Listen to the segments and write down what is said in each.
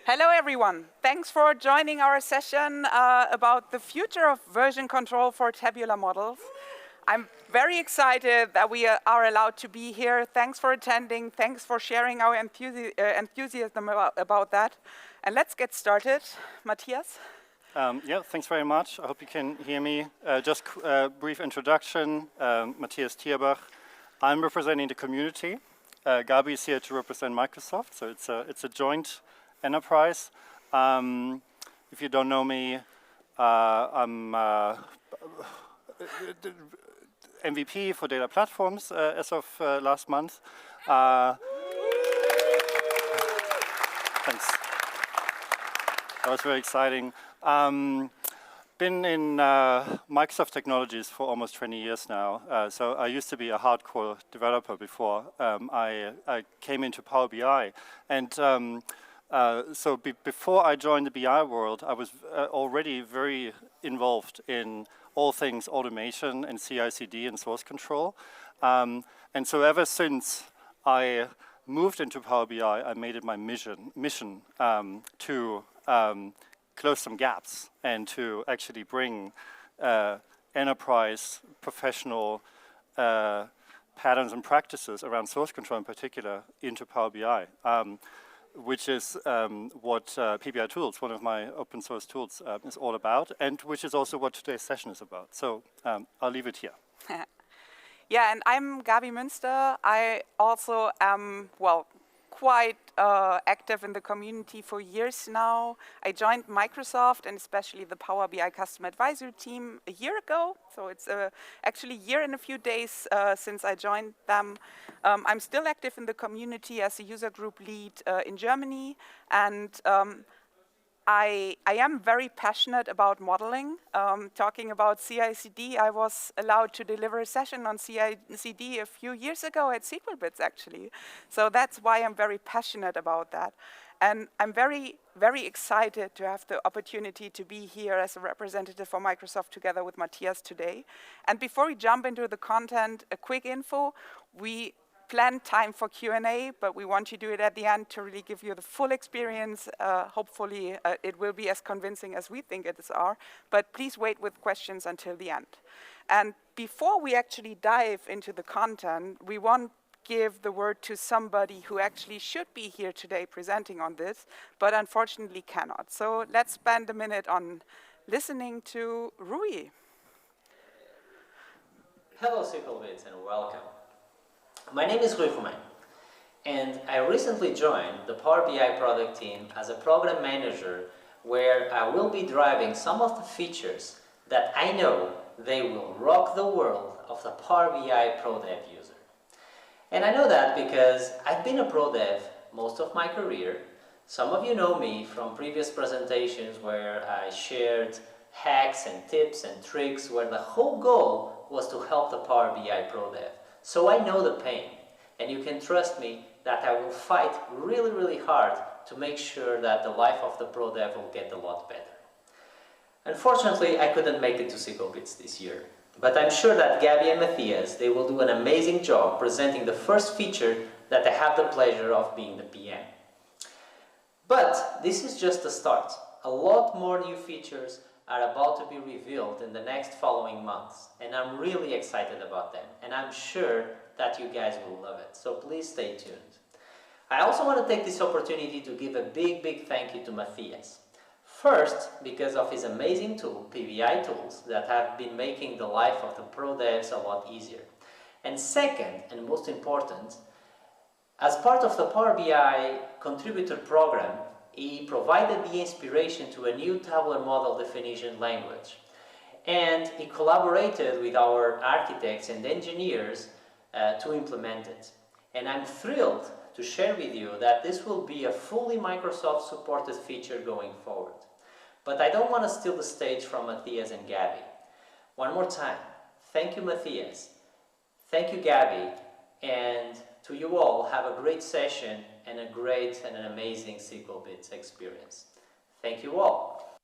Hello, everyone. Thanks for joining our session about the future of version control for tabular models. I'm very excited that we are allowed to be here. Thanks for attending. Thanks for sharing our enthusiasm about that. And let's get started. Matthias? Yeah, thanks very much. I hope you can hear me. Just a brief introduction. Matthias Thierbach. I'm representing the community. Gabi is here to represent Microsoft, so it's a joint enterprise. If you don't know me, I'm MVP for data platforms as of last month. Thanks. That was very exciting. Been in Microsoft Technologies for almost 20 years now. So I used to be a hardcore developer before I came into Power BI. And so before I joined the BI world, I was already very involved in all things automation and CICD and source control. And so ever since I moved into Power BI, I made it my mission to close some gaps and to actually bring enterprise professional patterns and practices around source control in particular into Power BI, which is what PBR Tools, one of my open source tools, is all about, and which is also what today's session is about. So I'll leave it here. Yeah, and I'm Gabi Mnster. I also am, well, quite active in the community for years now. I joined Microsoft and especially the Power BI Custom Advisory team a year ago. So it's actually a year and a few days since I joined them. I'm still active in the community as a user group lead in Germany. And I am very passionate about modeling. Talking about CICD, I was allowed to deliver a session on CICD a few years ago at SQLBits, actually. So that's why I'm very passionate about that. And I'm very, very excited to have the opportunity to be here as a representative for Microsoft together with Matthias today. And before we jump into the content, a quick info. We planned time for Q&A, but we want to do it at the end to really give you the full experience. Hopefully, it will be as convincing as we think it is. But please wait with questions until the end. And before we actually dive into the content, we want to give the word to somebody who actually should be here today presenting on this, but unfortunately cannot. So let's spend a minute on listening to Rui. Hello, SQLBits, and welcome. My name is Rui Romain, and I recently joined the Power BI product team as a program manager, where I will be driving some of the features that I know they will rock the world of the Power BI Pro Dev user. And I know that because I've been a Pro Dev most of my career. Some of you know me from previous presentations where I shared hacks and tips and tricks where the whole goal was to help the Power BI Pro Dev. So I know the pain, and you can trust me that I will fight really, really hard to make sure that the life of the Pro Dev will get a lot better. Unfortunately, I couldn't make it to SQLBits this year, but I'm sure that Gabi and Matthias, they will do an amazing job presenting the first feature that I have the pleasure of being the PM. But this is just the start. A lot more new features are about to be revealed in the next following months, and I'm really excited about them, and I'm sure that you guys will love it, so please stay tuned. I also want to take this opportunity to give a big thank you to Matthias. First, because of his amazing tool, PBR Tools, that have been making the life of the Pro Devs a lot easier. And second, and most important, as part of the Power BI contributor program, he provided the inspiration to a new tabular model definition language. And he collaborated with our architects and engineers to implement it. And I'm thrilled to share with you that this will be a fully Microsoft-supported feature going forward. But I don't want to steal the stage from Matthias and Gabi. One more time, thank you, Matthias. Thank you, Gabi. And to you all, have a great session and a great and an amazing SQLBits experience. Thank you all.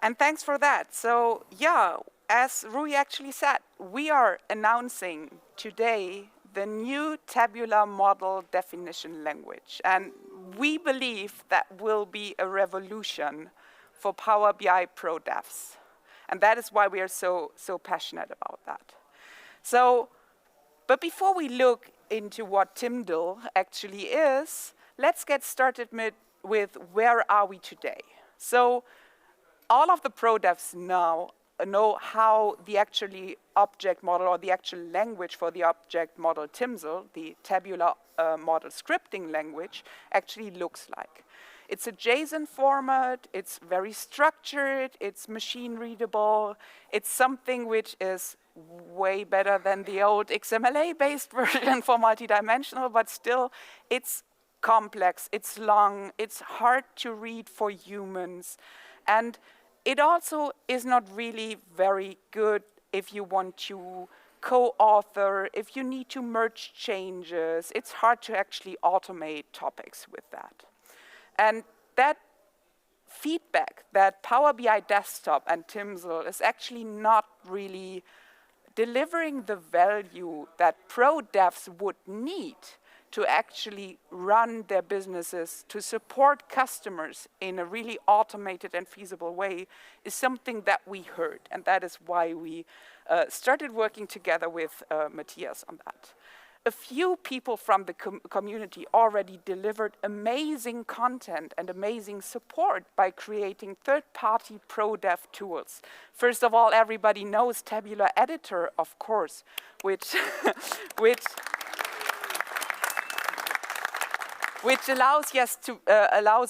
And thanks for that. So yeah, as Rui actually said, we are announcing today the new tabular model definition language. And we believe that will be a revolution for Power BI Pro devs. And that is why we are so passionate about that. So, but before we look into what Timdo actually is, let's get started with where are we today. So all of the pro devs now know how the actually object model or the actual language for the object model Tinsel, the tabular model scripting language, actually looks like. It's a JSON format, it's very structured, it's machine readable, it's something which is way better than the old XMLA-based version for multidimensional, but still it's complex, it's long, it's hard to read for humans, and it also is not really very good if you want to co-author, if you need to merge changes. It's hard to actually automate topics with that. And that feedback that Power BI Desktop and Tinsel is actually not really delivering the value that pro devs would need to actually run their businesses, to support customers in a really automated and feasible way, is something that we heard. And that is why we started working together with Matthias on that. A few people from the community already delivered amazing content and amazing support by creating third-party pro dev tools. First of all, everybody knows Tabular Editor, of course, which allows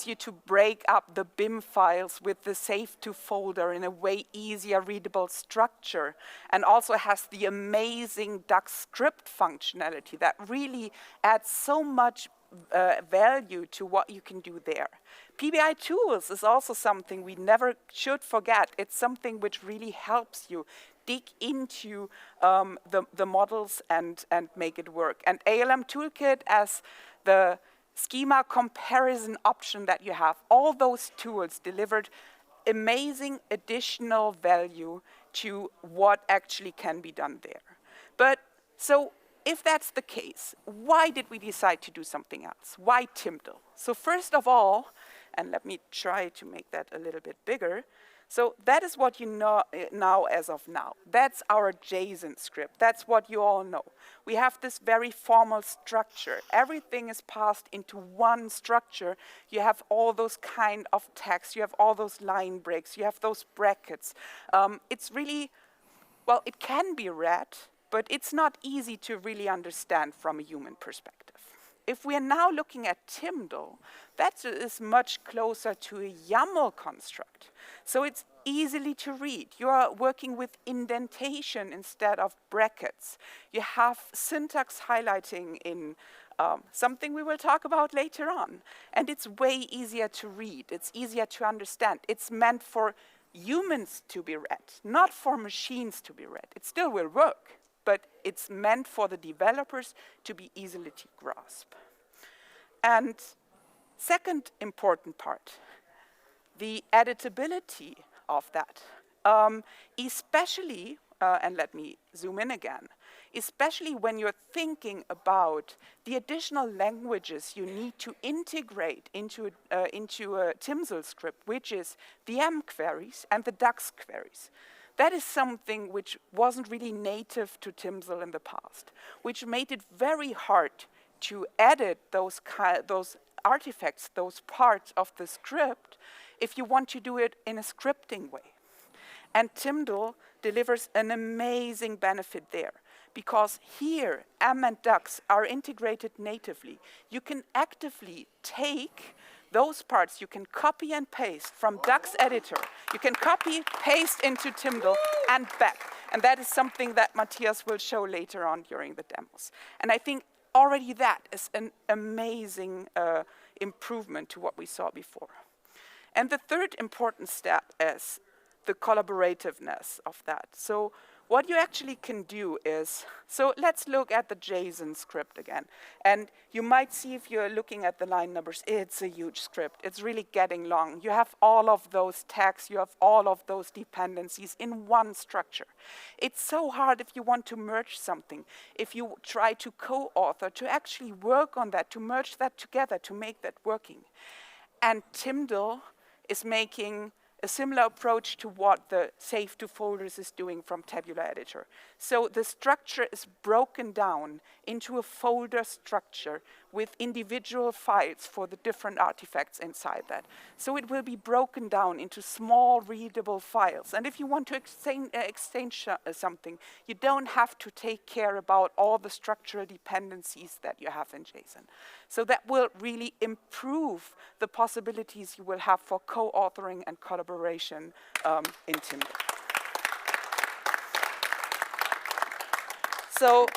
you to break up the BIM files with the save to folder in a way easier readable structure, and also has the amazing DAX script functionality that really adds so much value to what you can do there. PBR Tools is also something we never should forget. It's something which really helps you dig into the models and make it work. And ALM Toolkit as the schema comparison option that you have, all those tools delivered amazing additional value to what actually can be done there. But so if that's the case, why did we decide to do something else? Why Timdo? So first of all, and let me try to make that a little bit bigger. So that is what you know now as of now. That's our JSON script. That's what you all know. We have this very formal structure. Everything is passed into one structure. You have all those kind of text. You have all those line breaks. You have those brackets. It's really, well, it can be read, but it's not easy to really understand from a human perspective. If we are now looking at Timdo, that is much closer to a YAML construct. So it's easily to read. You are working with indentation instead of brackets. You have syntax highlighting in something we will talk about later on. And it's way easier to read. It's easier to understand. It's meant for humans to be read, not for machines to be read. It still will work, but it's meant for the developers to be easily to grasp. And second important part, the editability of that, especially, and let me zoom in again, especially when you're thinking about the additional languages you need to integrate into a Tinsel script, which is the M queries and the DAX queries. That is something which wasn't really native to Tinsel in the past, which made it very hard to edit those artifacts, those parts of the script, if you want to do it in a scripting way. And Timdo delivers an amazing benefit there, because here M and DAX are integrated natively. You can actively take those parts, you can copy and paste from DAX editor. You can copy, paste into Timdo and back. And that is something that Matthias will show later on during the demos. And I think already that is an amazing improvement to what we saw before. And the third important step is the collaborativeness of that. So what you actually can do is, so let's look at the Json script again. And you might see if you're looking at the line numbers, it's a huge script. It's really getting long. You have all of those tags, you have all of those dependencies in one structure. It's so hard if you want to merge something, if you try to co-author, to actually work on that, to merge that together, to make that working. And Timdo is making a similar approach to what the Save to Folders is doing from Tabular Editor. So the structure is broken down into a folder structure with individual files for the different artifacts inside that. So it will be broken down into small readable files. And if you want to exchange something, you don't have to take care about all the structural dependencies that you have in JSON. So that will really improve the possibilities you will have for co-authoring and collaboration in Timdo. So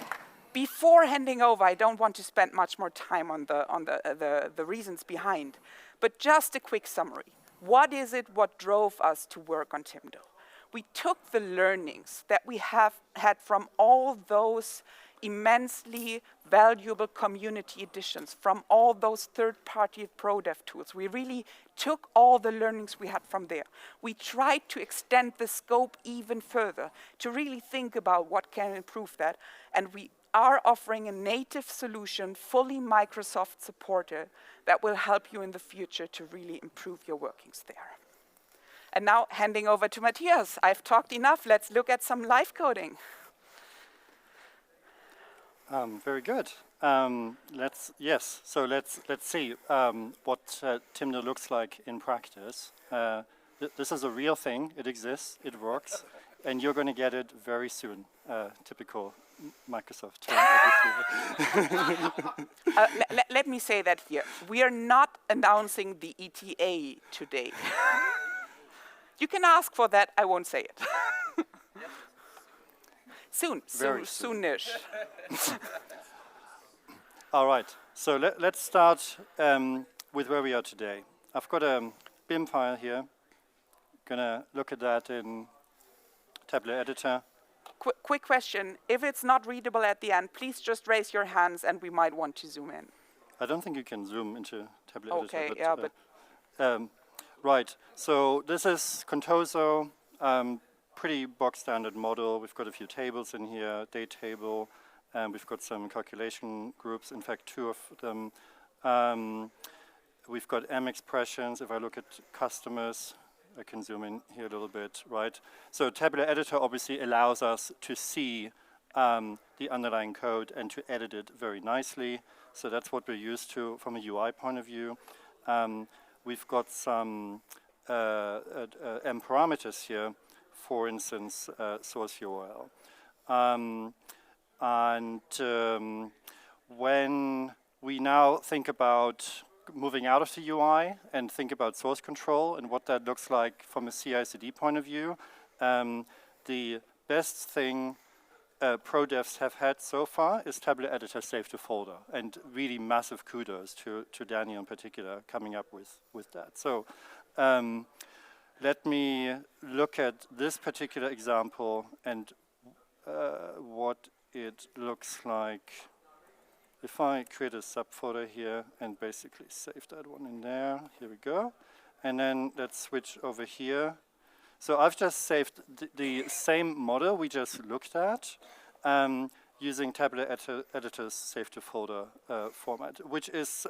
before handing over, I don't want to spend much more time on the reasons behind, but just a quick summary. What is it what drove us to work on Timdo? We took the learnings that we have had from all those immensely valuable community editions, from all those third-party pro dev tools. We really took all the learnings we had from there. We tried to extend the scope even further, to really think about what can improve that, and we are offering a native solution, fully Microsoft supported, that will help you in the future to really improve your workings there. And now, handing over to Matthias. I've talked enough. Let's look at some live coding. Very good. Let's see what Timdo looks like in practice. This is a real thing. It exists. It works, and you're going to get it very soon. Typical Microsoft term, obviously. Let me say that here. We are not announcing the ETA today. You can ask for that. I won't say it. Soonish. All right, so let's start with where we are today. I've got a BIM file here. Gonna look at that in Tabular Editor. Quick question. If it's not readable at the end, please just raise your hands and we might want to zoom in. I don't think you can zoom into Tabular Editor. Okay, yeah, but... right, so this is Contoso. Pretty box standard model. We've got a few tables in here, date table, and we've got some calculation groups, in fact 2 of them. We've got M expressions. If I look at customers, I can zoom in here a little bit, right? So Tabular Editor obviously allows us to see the underlying code and to edit it very nicely. So that's what we're used to from a UI point of view. We've got some M parameters here. For instance, source URL. When we now think about moving out of the UI and think about source control and what that looks like from a CICD point of view, the best thing pro devs have had so far is Tabular Editor Save to Folder, and really massive kudos to Daniel in particular coming up with that. So. Let me look at this particular example and what it looks like. If I create a subfolder here and basically save that one in there, here we go. And then let's switch over here. So I've just saved the same model we just looked at using Tabular Editor's Save to Folder format, which is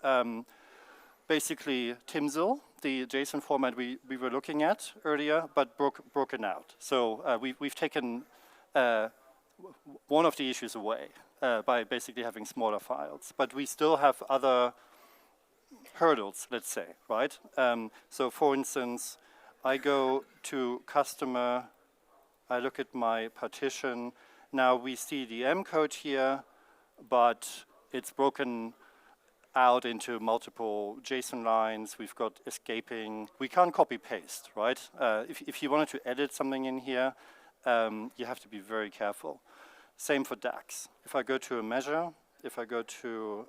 basically Tinsel, the JSON format we were looking at earlier, but broken out. So we've taken one of the issues away by basically having smaller files. But we still have other hurdles, let's say, right? So for instance, I go to customer, I look at my partition. Now we see the M code here, but it's broken out into multiple JSON lines. We've got escaping. We can't copy paste, right? If you wanted to edit something in here, you have to be very careful. Same for DAX. If I go to a measure, if I go to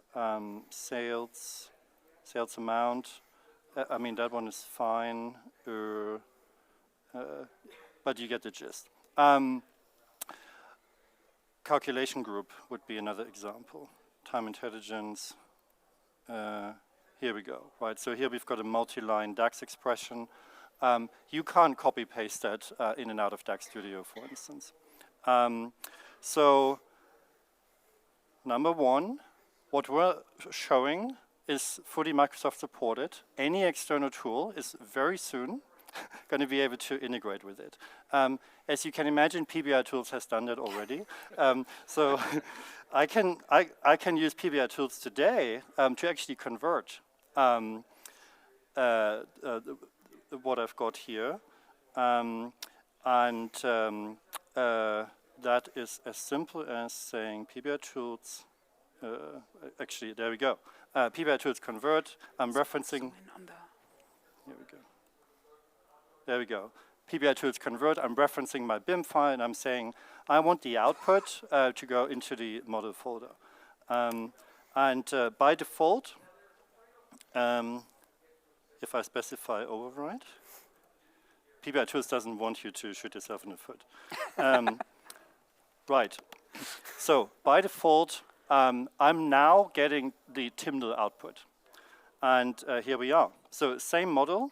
sales amount, I mean, that one is fine, but you get the gist. calculation group would be another example. Time intelligence. Here we go, right? So here we've got a multi-line DAX expression. You can't copy-paste that in and out of DAX Studio, for instance. So number one, what we're showing is fully Microsoft supported. Any external tool is very soon going to be able to integrate with it. As you can imagine, PBR Tools has done that already. So I can use PBR Tools today to actually convert what I've got here. That is as simple as saying PBR Tools. Actually, there we go. PBR Tools convert. I'm referencing. Here we go. There we go. PBR Tools convert. I'm referencing my BIM file, and I'm saying I want the output to go into the model folder. By default, if I specify override, PBR Tools doesn't want you to shoot yourself in the foot. Right. So by default, I'm now getting the Timdo output. And here we are. So same model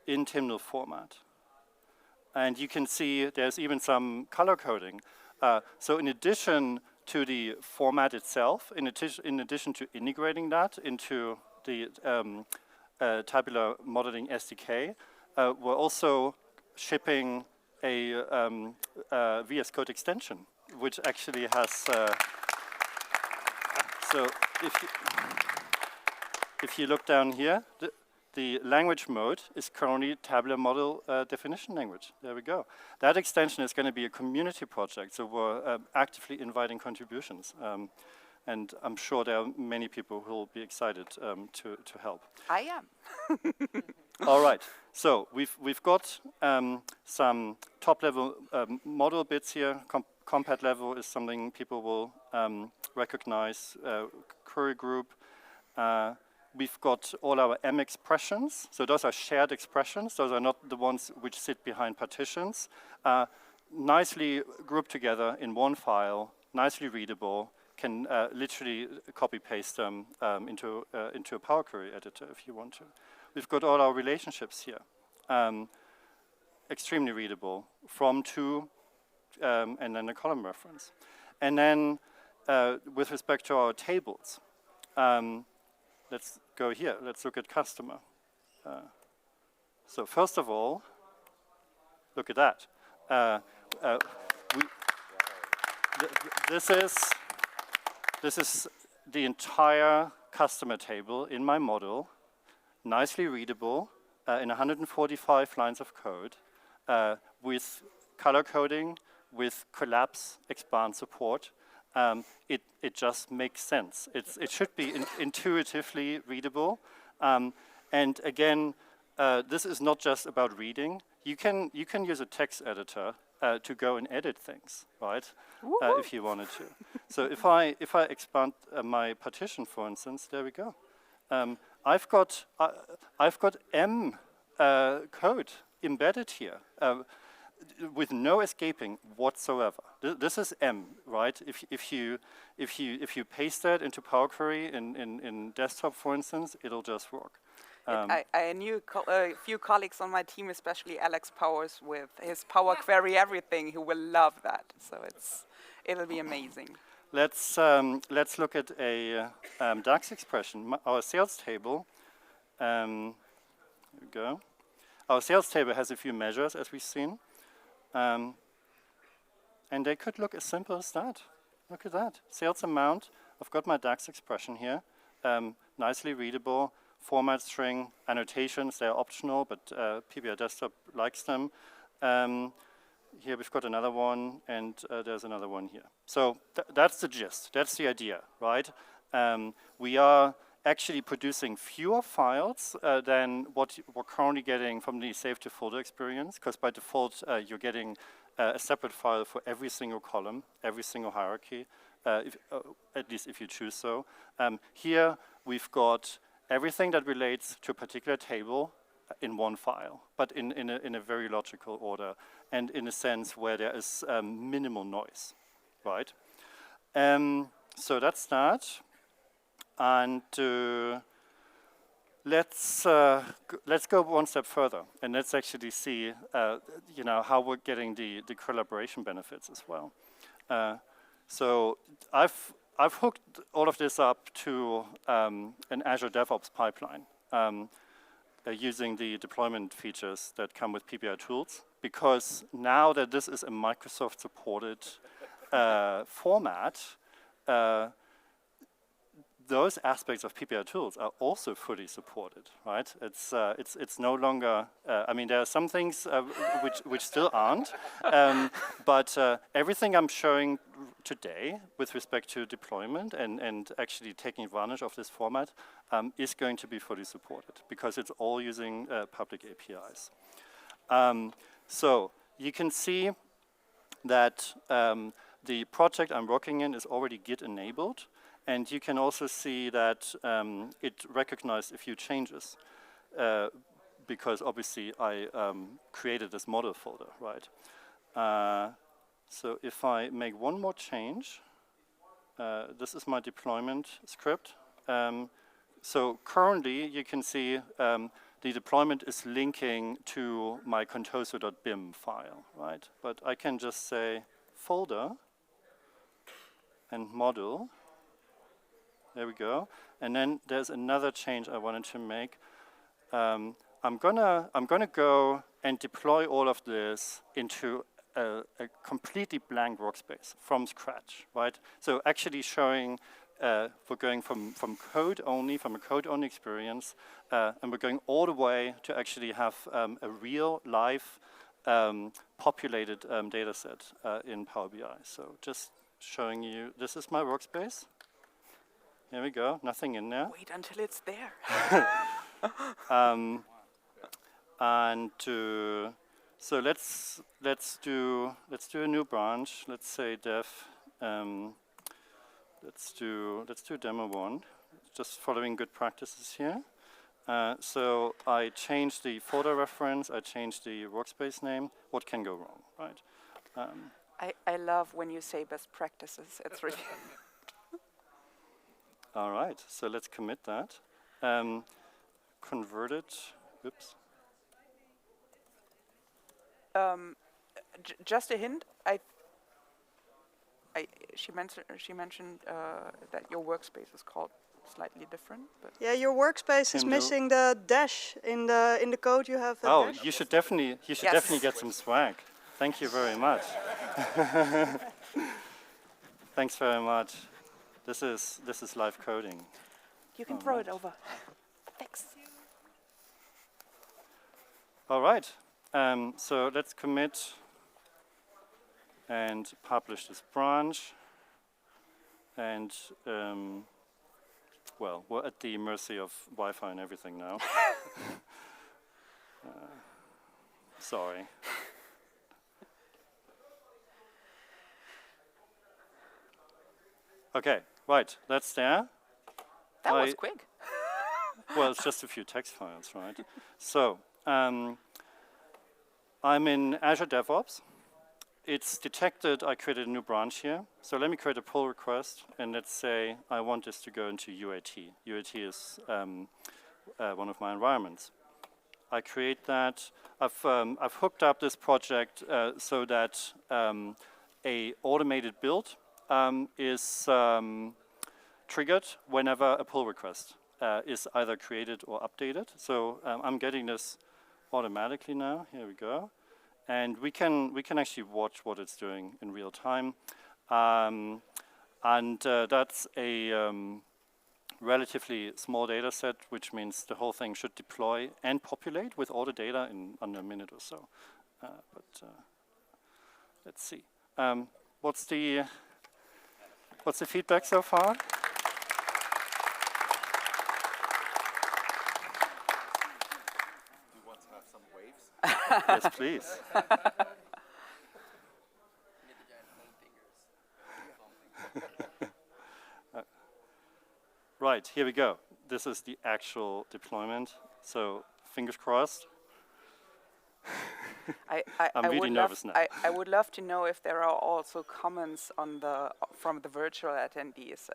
in Timdo format. And you can see there's even some color coding. So in addition to the format itself, in addition to integrating that into the Tabular modeling SDK, we're also shipping a VS Code Extension, which actually has, so if you look down here, the language mode is currently Tabular Model Definition Language. There we go. That extension is going to be a community project, so we're actively inviting contributions. And I'm sure there are many people who will be excited to help. I am. All right. So we've got some top-level model bits here. Compat level is something people will recognize. Query group. We've got all our M expressions. So those are shared expressions. Those are not the ones which sit behind partitions. Nicely grouped together in one file, nicely readable. Can literally copy-paste them into a Power Query editor if you want to. We've got all our relationships here. Extremely readable, from to, and then a column reference. And then with respect to our tables, let's go here. Let's look at customer. So first of all, look at that. This is the entire customer table in my model, nicely readable in 145 lines of code with color coding, with collapse, expand support. It just makes sense. It should be intuitively readable. And again, this is not just about reading. You can use a text editor to go and edit things, right? If you wanted to. So if I expand my partition, for instance, there we go. I've got M code embedded here with no escaping whatsoever. This is M, right? If you paste that into Power Query in desktop, for instance, it'll just work. I knew a few colleagues on my team, especially Alex Powers with his Power Query everything, who will love that. So it'll be amazing. Let's look at a DAX expression. Our sales table. Here we go. Our sales table has a few measures, as we've seen, and they could look as simple as that. Look at that. Sales amount. I've got my DAX expression here. Nicely readable. Format string, annotations, they're optional, but PBR Desktop likes them. Here we've got another one, and there's another one here. So that's the gist, that's the idea, right? We are actually producing fewer files than what we're currently getting from the save to folder experience, because by default you're getting a separate file for every single column, every single hierarchy, at least if you choose so. Here we've got everything that relates to a particular table in one file, but in a very logical order, and in a sense where there is minimal noise, right? So that's that, and let's go one step further, and let's actually see, you know, how we're getting the collaboration benefits as well. So I've hooked all of this up to an Azure DevOps pipeline using the deployment features that come with PBR Tools, because now that this is a Microsoft-supported format, those aspects of PBR Tools are also fully supported, right? It's no longer. I mean, there are some things which still aren't, but everything I'm showing today with respect to deployment and actually taking advantage of this format is going to be fully supported because it's all using public APIs. So you can see that the project I'm working in is already Git enabled. And you can also see that it recognized a few changes because obviously I created this model folder, right? So if I make one more change, this is my deployment script. So currently you can see the deployment is linking to my contoso.bim file, right? But I can just say folder and model. There we go. And then there's another change I wanted to make. I'm gonna go and deploy all of this into a completely blank workspace from scratch, right? So actually showing we're going from code only, from a code only experience, and we're going all the way to actually have a real live populated data set in Power BI. So just showing you, this is my workspace. Here we go, nothing in there. Wait until it's there. So let's do a new branch. Let's say dev. Let's do demo one. Just following good practices here. So I changed the folder reference. I changed the workspace name. What can go wrong, right? I love when you say best practices. It's really. All right, so let's commit that. Convert it. Oops. Just a hint. She mentioned that your workspace is called slightly different. But Yeah, your workspace is Timdo. missing the dash in the code. You have. Oh, dash. you should definitely get some swag. Thank you very much. Thanks very much. This is live coding. you can throw it over. Thanks. All right. So let's commit and publish this branch. And well, we're at the mercy of Wi-Fi and everything now. Sorry. Okay, right, that's there. That was quick. Well, it's just a few text files, right? So, I'm in Azure DevOps. It's detected I created a new branch here. So let me create a pull request, and let's say I want this to go into UAT. UAT is one of my environments. I create that. I've hooked up this project so that a automated build is triggered whenever a pull request is either created or updated. So I'm getting this automatically now. Here we go. And we can actually watch what it's doing in real time. That's a relatively small data set, which means the whole thing should deploy and populate with all the data in under a minute or so. Let's see. What's the feedback so far? Do you want to have some waves? Yes, please. Right, here we go. This is the actual deployment. So fingers crossed. I'm really would nervous now. I would love to know if there are also comments on from the virtual attendees.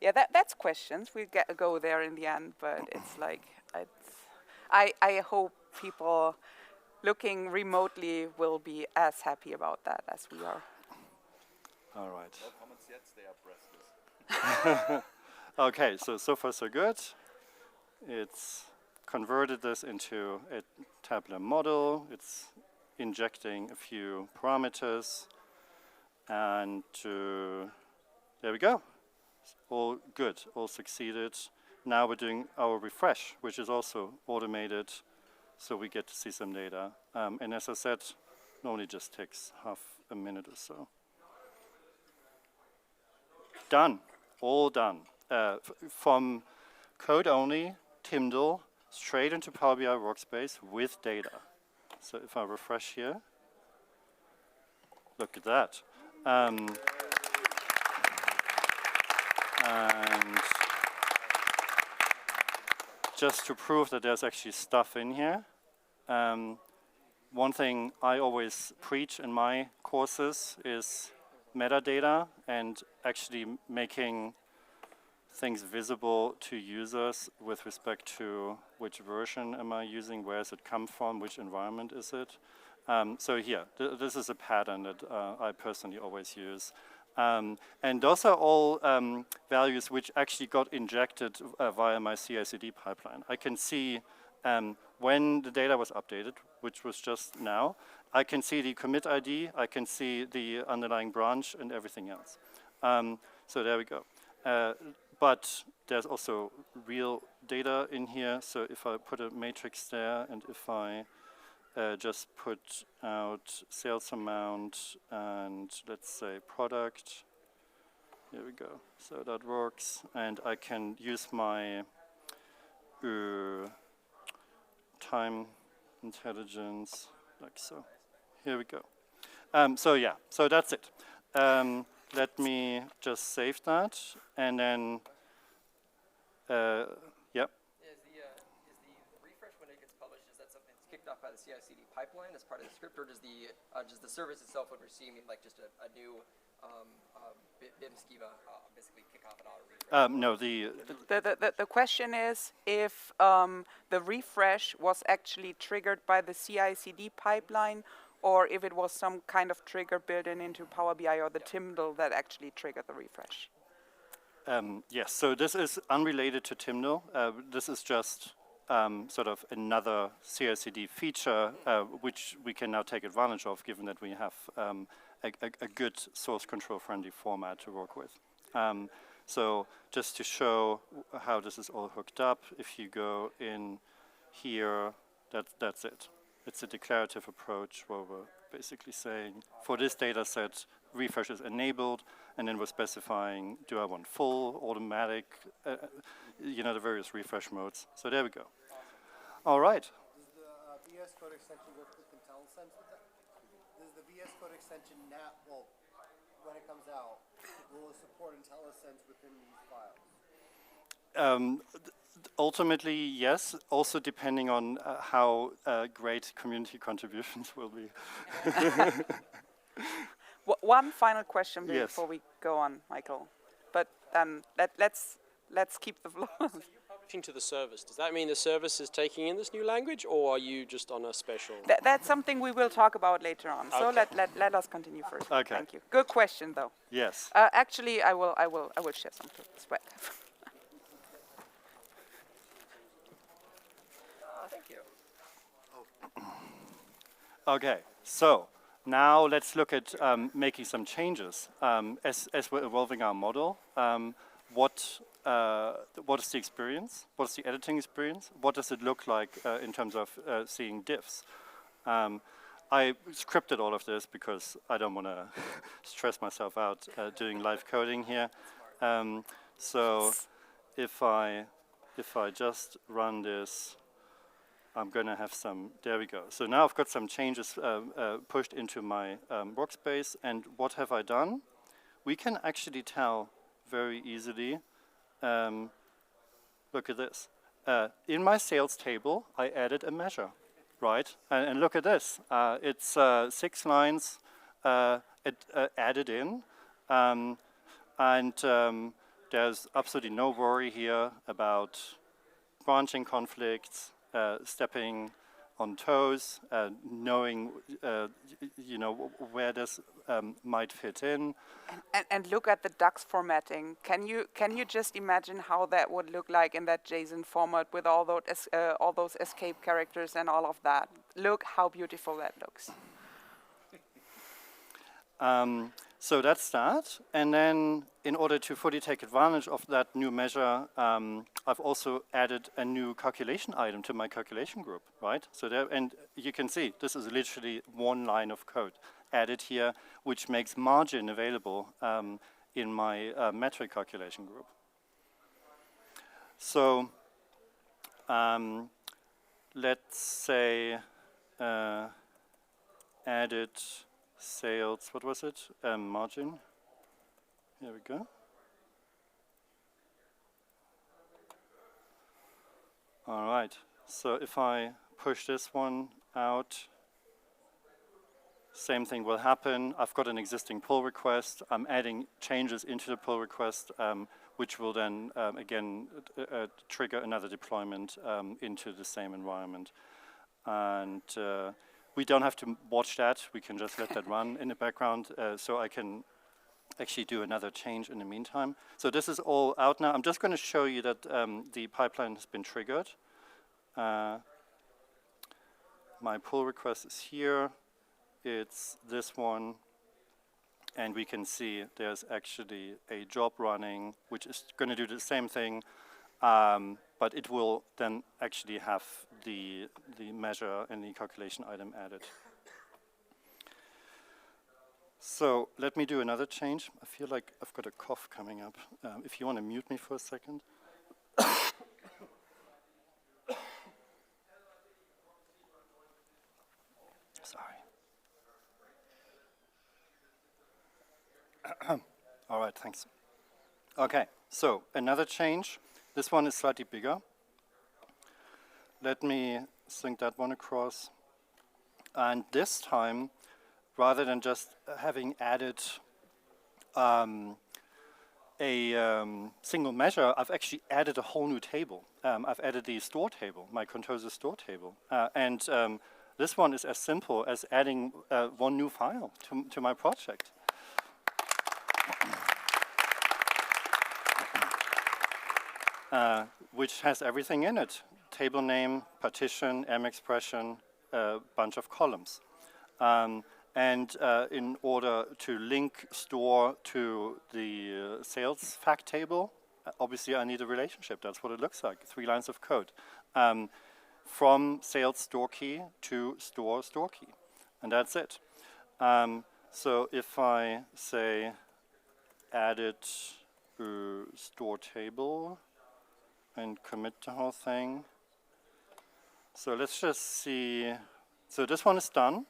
Yeah, that's questions. We'll go there in the end, but it's like I hope people looking remotely will be as happy about that as we are. All right. No comments yet, they are breathless. Okay, so far so good. It's converted this into a tabular model. It's injecting a few parameters, and there we go. All good, all succeeded. Now we're doing our refresh, which is also automated, so we get to see some data. And as I said, normally just takes half a minute or so. Done, all done. From code only, Timdo, straight into Power BI Workspace with data. So if I refresh here, look at that. And just to prove that there's actually stuff in here, one thing I always preach in my courses is metadata and actually making things visible to users with respect to which version am I using, where does it come from, which environment is it. So here, this is a pattern that I personally always use. And those are all values which actually got injected via my CICD pipeline. I can see when the data was updated, which was just now. I can see the commit ID, I can see the underlying branch and everything else. So there we go. But there's also real data in here. So if I put a matrix there, and if I just put out sales amount and let's say product, here we go. So that works, and I can use my time intelligence like so. Here we go. So yeah, so that's it. Let me just save that, and then, yep. Is the refresh when it gets published, is that something that's kicked off by the CICD pipeline as part of the script, or does the service itself, when receiving like just a new BIM schema, basically kick off an auto refresh? No, The question is if the refresh was actually triggered by the CICD pipeline, or if it was some kind of trigger built into Power BI or the Timdo that actually triggered the refresh. yes, so this is unrelated to Timdo. This is just sort of another CICD feature which we can now take advantage of, given that we have a good source control friendly format to work with. So just to show how this is all hooked up, if you go in here, that's it. It's a declarative approach where we're basically saying, for this data set, refresh is enabled, and then we're specifying, do I want full, automatic, you know, the various refresh modes. So there we go. All right. Does the VS Code extension work with IntelliSense with that? Does the VS Code extension now, well, when it comes out, will it support IntelliSense within these files? Ultimately, yes. Also, depending on how great community contributions will be. One final question Yes. before we go on, Michael. But let's keep the flow. Publishing to the service. Does that mean the service is taking in this new language, or are you just on a special? That's something we will talk about later on. So Okay. let us continue first. Okay. Thank you. Good question, though. Yes. Actually, I will share some clips. But Thank you. Okay. So now let's look at making some changes. As we're evolving our model, what is the experience? What is the editing experience? What does it look like in terms of seeing diffs? I scripted all of this because I don't want to stress myself out doing live coding here. So if I just run this, I'm going to have some, there we go. So now I've got some changes pushed into my workspace. And what have I done? We can actually tell very easily, look at this. in my sales table, I added a measure, right? And look at this. It's 6 lines added in. There's absolutely no worry here about branching conflicts, stepping on toes, knowing where this might fit in. And look at the DAX formatting. Can you just imagine how that would look like in that JSON format with all those escape characters and all of that? Look how beautiful that looks. So that's that. And then in order to fully take advantage of that new measure, I've also added a new calculation item to my calculation group, right? So there, and you can see this is literally 1 line of code added here, which makes margin available in my metric calculation group. So let's say added sales, what was it? Margin. Here we go. All right. So if I push this one out, same thing will happen. I've got an existing pull request. I'm adding changes into the pull request, which will then, again, trigger another deployment into the same environment. And we don't have to watch that. We can just let that run in the background, so I can actually do another change in the meantime. So this is all out now. I'm just going to show you that the pipeline has been triggered. My pull request is here. It's this one. And we can see there's actually a job running, which is going to do the same thing. But it will then actually have the measure and the calculation item added. So let me do another change. I feel like I've got a cough coming up. If you want to mute me for a second. Sorry. All right, thanks. Okay, so another change. This one is slightly bigger. Let me sync that one across. And this time, rather than just having added a single measure, I've actually added a whole new table. I've added the store table, my Contoso store table. This one is as simple as adding 1 new file to my project. Which has everything in it. Table name, partition, M expression, a bunch of columns. In order to link store to the sales fact table, obviously I need a relationship. That's what it looks like, 3 lines of code. From sales store key to store key. And that's it. So if I say added store table, and commit the whole thing. So let's just see. So this one is done.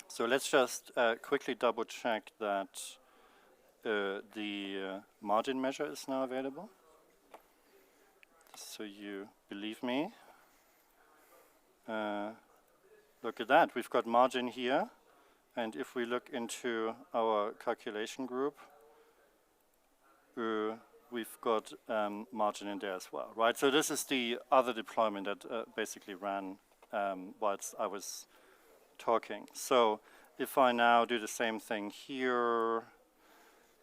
So let's just quickly double check that the margin measure is now available. So you believe me. Look at that. We've got margin here. And if we look into our calculation group, we've got margin in there as well, right? So this is the other deployment that basically ran whilst I was talking. So if I now do the same thing here,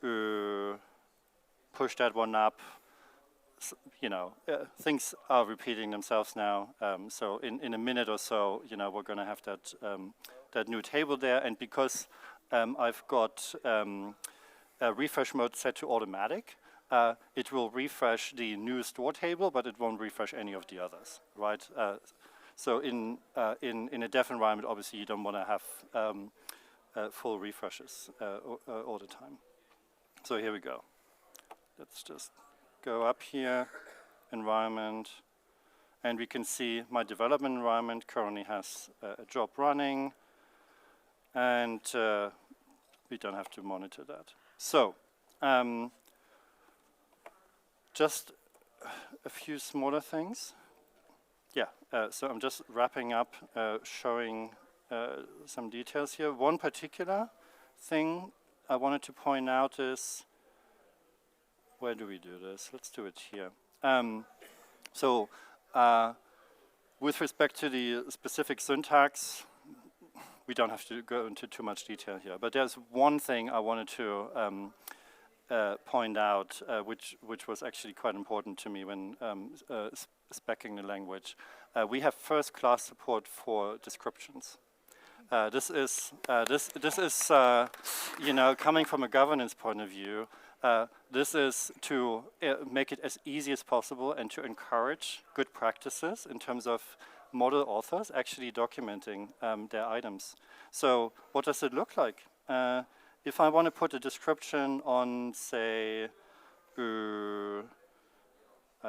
push that one up, things are repeating themselves now. So in a minute or so, we're going to have that new table there. And because I've got a refresh mode set to automatic, it will refresh the new store table, but it won't refresh any of the others, right? So in a dev environment, obviously you don't want to have full refreshes all the time. So here we go. Let's just go up here, environment, and we can see my development environment currently has a job running, and we don't have to monitor that. So just a few smaller things. Yeah, so I'm just wrapping up, showing some details here. One particular thing I wanted to point out is, where do we do this? Let's do it here. With respect to the specific syntax, we don't have to go into too much detail here, but there's one thing I wanted to point out, which was actually quite important to me when speccing the language. We have first-class support for descriptions. This is you know, coming from a governance point of view. This is to make it as easy as possible and to encourage good practices in terms of model authors actually documenting their items. So what does it look like? If I want to put a description on, say, I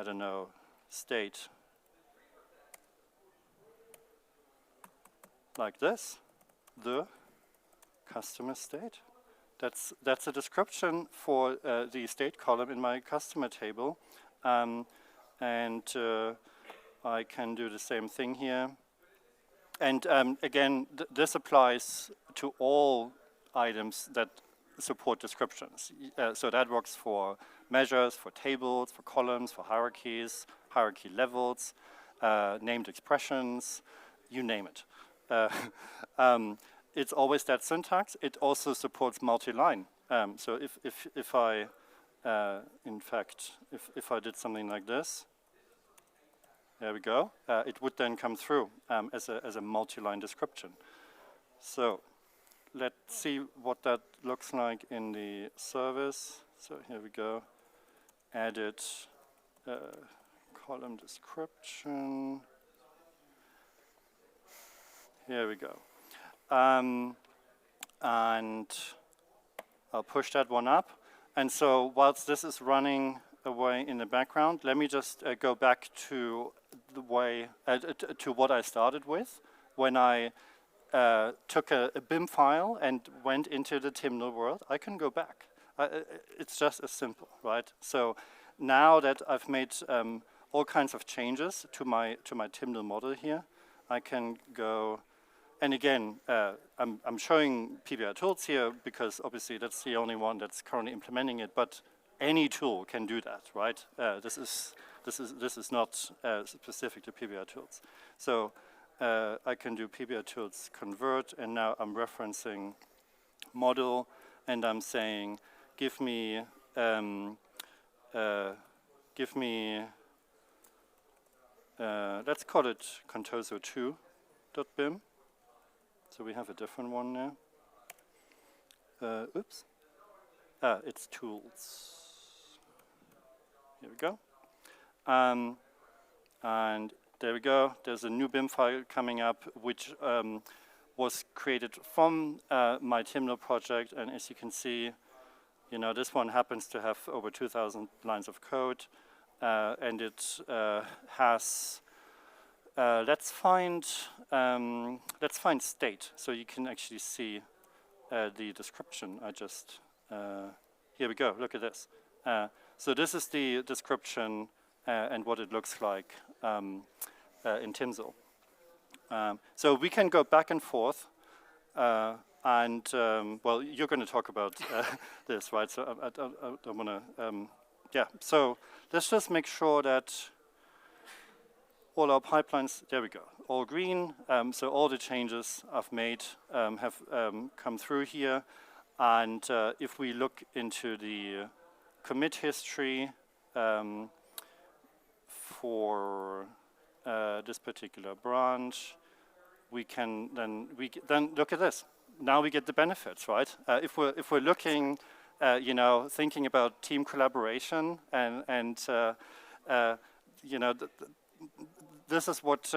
don't know, state, like this, the customer state. That's a description for the state column in my customer table, and I can do the same thing here. And again, this applies to all items that support descriptions. So that works for measures, for tables, for columns, for hierarchies, hierarchy levels, named expressions, you name it. It's always that syntax. It also supports multi-line. So if I, in fact, if I did something like this, there we go. It would then come through as a multi-line description. So let's see what that looks like in the service. So here we go. Edit column description. Here we go. And I'll push that one up. And so whilst this is running away in the background, let me just go back to the way to what I started with when I took a BIM file and went into the Timdo world. I can go back. It's just as simple, right? So now that I've made all kinds of changes to my Timdo model here, I can go. And again, I'm showing PBR Tools here because obviously that's the only one that's currently implementing it. But any tool can do that, right? This is not specific to PBR Tools. So I can do PBR Tools convert, and now I'm referencing model, and I'm saying, give me let's call it contoso2.bim. So we have a different one now. Oops. It's tools. Here we go. And there we go. There's a new BIM file coming up, which was created from my Timdo project. And as you can see, you know, this one happens to have over 2,000 lines of code, and it has. Let's find state, so you can actually see the description. I just here we go. Look at this. So this is the description and what it looks like in Tinsel. So we can go back and forth, and well, you're going to talk about this, right? So I don't want to. Yeah. So let's just make sure that all our pipelines, there we go, all green. So all the changes I've made have come through here. And if we look into the commit history for this particular branch, we can then look at this. Now we get the benefits, right? If we're looking, you know, thinking about team collaboration and you know. This is what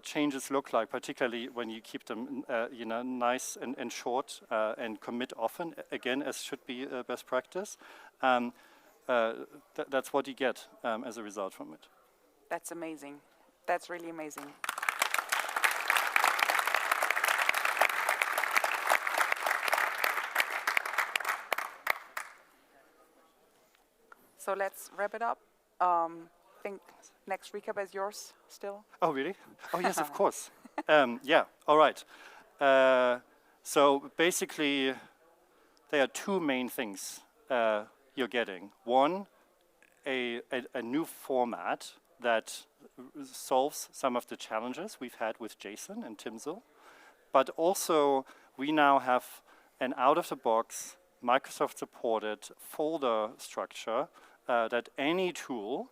changes look like, particularly when you keep them, you know, nice and short and commit often. Again, as should be best practice. That's what you get as a result from it. That's amazing. That's really amazing. So let's wrap it up. think next recap is yours still. Oh, really? Oh, yes, of course. Yeah, all right. So basically, there are two main things you're getting. One, a new format that solves some of the challenges we've had with Json and Tinsel. But also, we now have an out-of-the-box, Microsoft-supported folder structure that any tool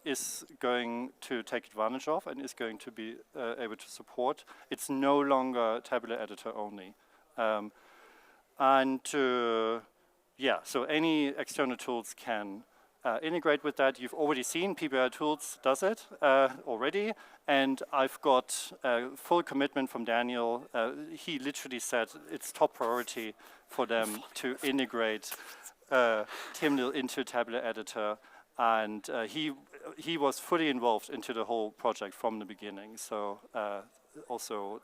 is going to take advantage of and is going to be able to support. It's no longer tabular editor only. Yeah, so any external tools can integrate with that. You've already seen PBR Tools does it already, and I've got full commitment from Daniel. He literally said it's top priority for them to integrate Timdo into tabular editor, and he was fully involved into the whole project from the beginning. So also,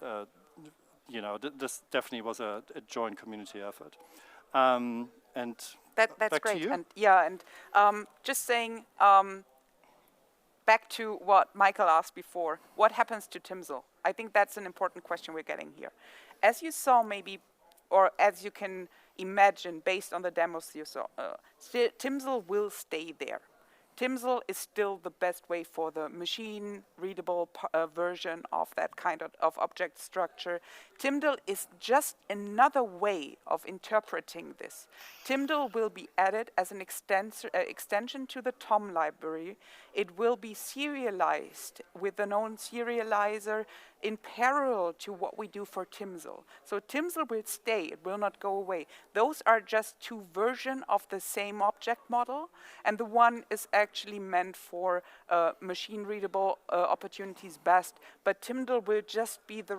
you know, this definitely was a joint community effort. And That's back great. to you. And yeah, and just saying, back to what Michael asked before, what happens to Tinsel? I think that's an important question we're getting here. As you saw maybe, or as you can imagine based on the demos you saw, Tinsel will stay there. Tinsel is still the best way for the machine-readable version of that kind of object structure. Timdo is just another way of interpreting this. Timdo will be added as an extension to the Tom library. It will be serialized with the known serializer in parallel to what we do for Tinsel. So Tinsel will stay, it will not go away. Those are just two versions of the same object model, and the one is actually meant for machine-readable opportunities best, but Timdo will just be the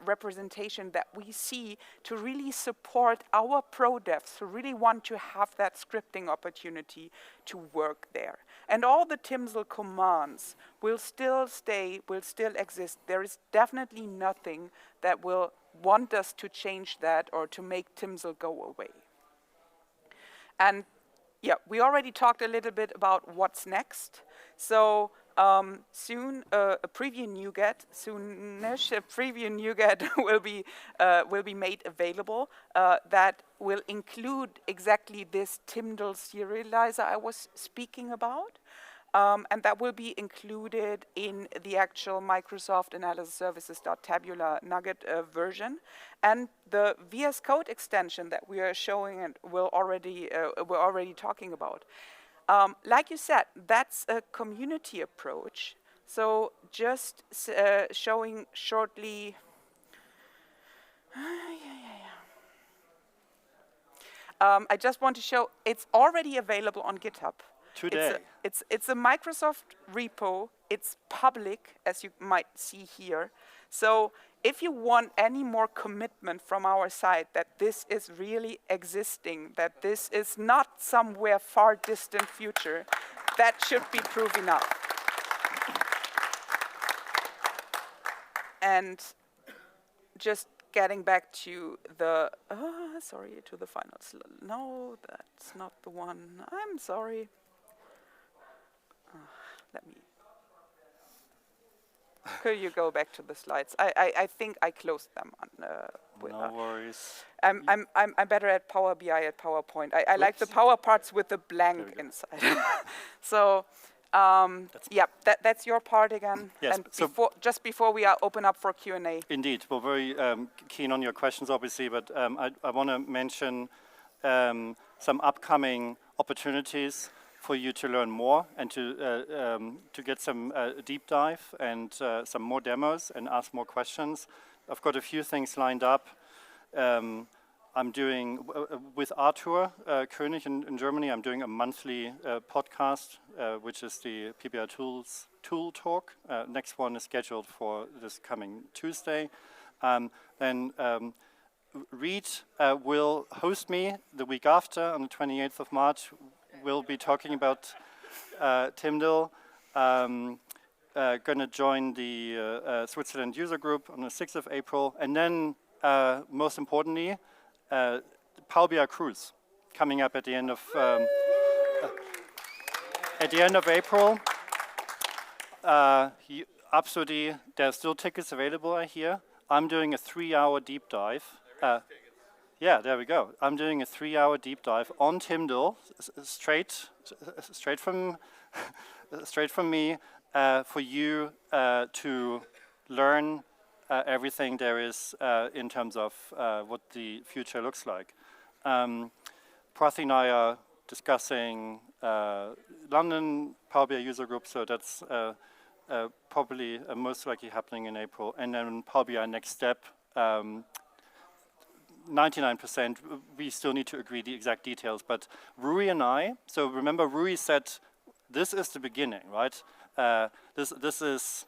representation that we see to really support our pro devs who really want to have that scripting opportunity to work there. And all the Tinsel commands will still stay, will still exist. There is definitely nothing that will want us to change that or to make Tinsel go away. And yeah, we already talked a little bit about what's next. So soon a preview NuGet, soonish a preview NuGet will be made available that will include exactly this Timdo serializer I was speaking about. And that will be included in the actual Microsoft Analysis Services.tabular nugget version. And the VS Code extension that we are showing and we're already talking about. Like you said, that's a community approach. So just showing shortly. I just want to show it's already available on GitHub. Today. It's a Microsoft repo. It's public, as you might see here. So if you want any more commitment from our side that this is really existing, that this is not somewhere far distant future, that should be proof enough. And just getting back to the, to the final slide. No, that's not the one. I'm sorry. Let me. Could you go back to the slides? I think I closed them. No worries. I'm better at Power BI at PowerPoint. I like the power parts with the blank inside. So yeah, that's your part again. Yes. And just before we open up for Q&A. Indeed, we're very keen on your questions, obviously, but I want to mention some upcoming opportunities for you to learn more and to get some deep dive and some more demos and ask more questions. I've got a few things lined up. I'm doing, with Arthur König in Germany, I'm doing a monthly podcast, which is the PBR Tools Tool Talk. Next one is scheduled for this coming Tuesday. Then Reed will host me the week after, on the 28th of March. We'll be talking about Timdo. Going to join the Switzerland user group on the 6th of April. And then, most importantly, Power BI Cruise coming up at the end of April. Absolutely, there are still tickets available, I hear. I'm doing a 3-hour deep dive. Yeah, there we go. I'm doing a 3-hour deep dive on Timdo, straight from straight from me, for you to learn everything there is in terms of what the future looks like. Prathi and I are discussing London Power BI user group, so that's probably most likely happening in April. And then Power BI next step, 99%, we still need to agree the exact details, but Rui and I, so remember Rui said, this is the beginning, right? This is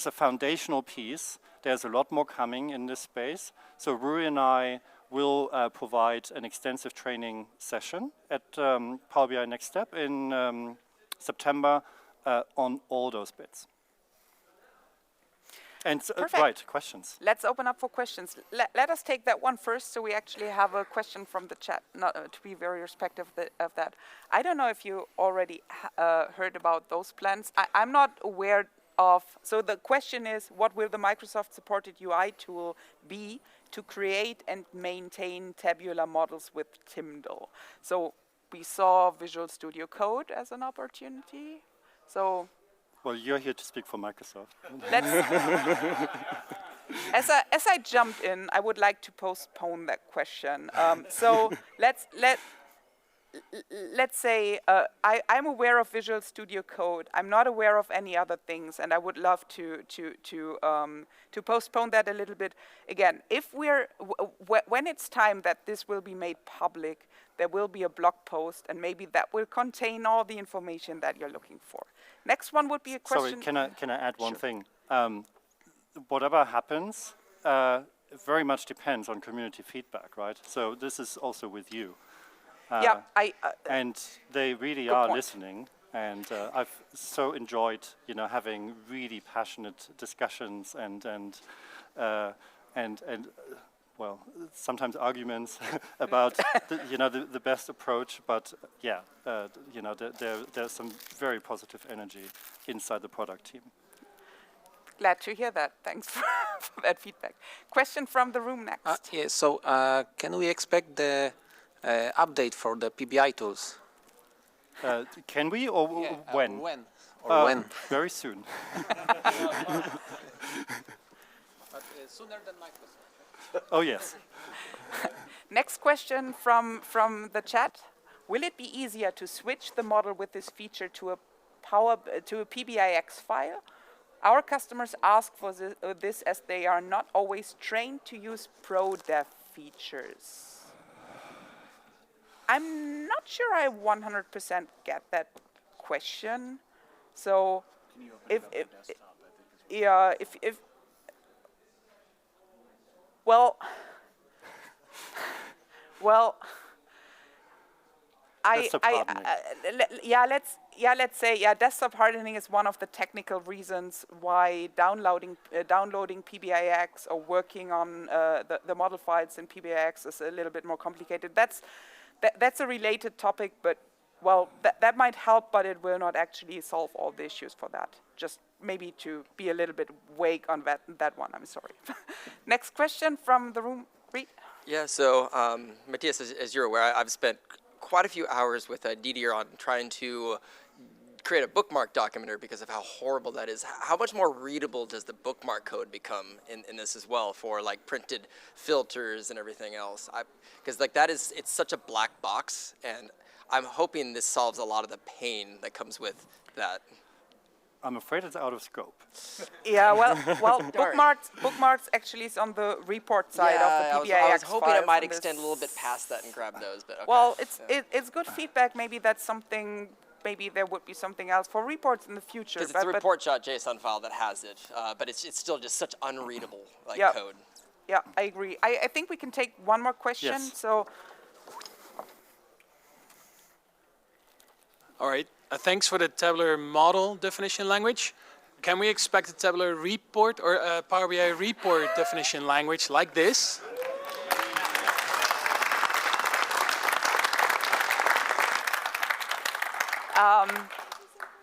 a foundational piece. There's a lot more coming in this space. So Rui and I will provide an extensive training session at Power BI Next Step in September on all those bits. And right, questions. Let's open up for questions. Let us take that one first, so we actually have a question from the chat, not, to be very respectful of that. I don't know if you already heard about those plans. I'm not aware of, so the question is, what will the Microsoft-supported UI tool be to create and maintain tabular models with Timdo? So we saw Visual Studio Code as an opportunity. So well, you're here to speak for Microsoft. As I jumped in, I would like to postpone that question. So let's say I'm aware of Visual Studio Code. I'm not aware of any other things, and I would love to postpone that a little bit. Again, if when it's time that this will be made public, there will be a blog post, and maybe that will contain all the information that you're looking for. Next one would be a question. Sorry, can I add one thing? Whatever happens, very much depends on community feedback, right? So this is also with you. Yeah, and they really are listening, and I've so enjoyed, having really passionate discussions and well, sometimes arguments about the best approach, but yeah, there's some very positive energy inside the product team. Glad to hear that. Thanks for that feedback. Question from the room next. Yeah, so can we expect the update for the PBI tools? Can we, or when? When? Or when? Very soon. But sooner than Microsoft. Oh, yes. Next question from the chat. Will it be easier to switch the model with this feature to a PBIX file? Our customers ask for this as they are not always trained to use pro-dev features. I'm not sure I 100% get that question. So, if well, let's say desktop hardening is one of the technical reasons why downloading PBIX or working on the model files in PBIX is a little bit more complicated. That's a related topic, but well, that might help, but it will not actually solve all the issues for that. Just maybe to be a little bit vague on that one. I'm sorry. Next question from the room. Reed. Yeah. So Matthias, as you're aware, I've spent quite a few hours with Didier on trying to create a bookmark documenter because of how horrible that is. How much more readable does the bookmark code become in this as well for like printed filters and everything else? Because like it's such a black box, and I'm hoping this solves a lot of the pain that comes with that. I'm afraid it's out of scope. Yeah, well, bookmarks actually is on the report side of the PBIX I was hoping it might files, extend a little bit past that and grab those, but okay. Well, it's good feedback. Maybe that's something. Maybe there would be something else for reports in the future. Because it's the report.json file that has it, but it's still just such unreadable code. Yeah, I agree. I think we can take one more question. Yes. So. All right. Thanks for the tabular model definition language. Can we expect a tabular report or a Power BI report definition language like this?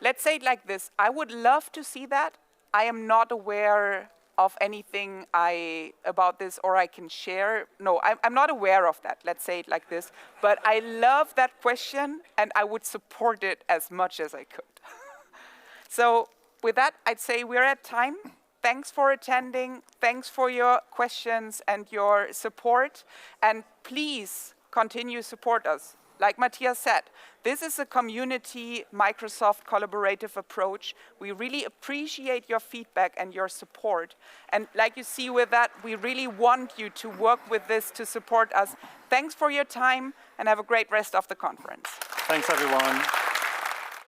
let's say it like this. I would love to see that. I am not aware of anything about this or I can share. No, I'm not aware of that. Let's say it like this. But I love that question, and I would support it as much as I could. So with that, I'd say we're at time. Thanks for attending. Thanks for your questions and your support. And please continue support us. Like Matthias said, this is a community Microsoft collaborative approach. We really appreciate your feedback and your support. And like you see with that, we really want you to work with this to support us. Thanks for your time, and have a great rest of the conference. Thanks, everyone.